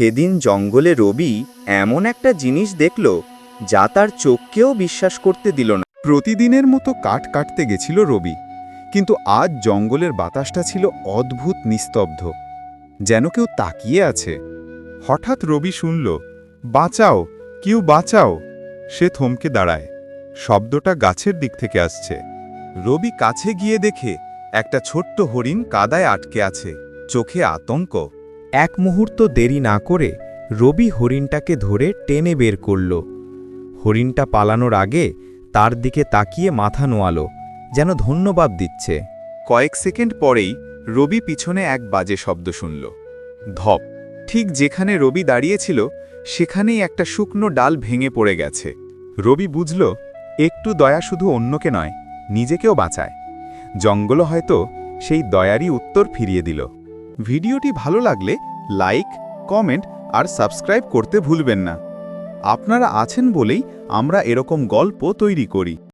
সেদিন জঙ্গলে রবি এমন একটা জিনিস দেখল যা তার চোখকেও বিশ্বাস করতে দিল না। প্রতিদিনের মতো কাঠ কাটতে গেছিল রবি, কিন্তু আজ জঙ্গলের বাতাসটা ছিল অদ্ভুত নিস্তব্ধ, যেন কেউ তাকিয়ে আছে। হঠাৎ রবি শুনল, বাঁচাও, কেউ বাঁচাও। সে থমকে দাঁড়ায়। শব্দটা গাছের দিক থেকে আসছে। রবি কাছে গিয়ে দেখে একটা ছোট্ট হরিণ কাদায় আটকে আছে, চোখে আতঙ্ক। এক মুহূর্ত দেরি না করে রবি হরিণটাকে ধরে টেনে বের করল। হরিণটা পালানোর আগে তার দিকে তাকিয়ে মাথা নোয়ালো, যেন ধন্যবাদ দিচ্ছে। কয়েক সেকেন্ড পরেই রবি পিছনে এক বাজে শব্দ শুনল। ধপ। ঠিক যেখানে রবি দাঁড়িয়েছিল সেখানেই একটা শুকনো ডাল ভেঙে পড়ে গেছে। রবি বুঝল, একটু দয়া শুধু অন্যকে নয়, নিজেকেও বাঁচায়। জঙ্গল হয়তো সেই দয়ারই উত্তর ফিরিয়ে দিল। ভিডিওটি ভালো লাগলে লাইক, কমেন্ট আর সাবস্ক্রাইব করতে ভুলবেন না। আপনারা আছেন বলেই আমরা এরকম গল্প তৈরি করি।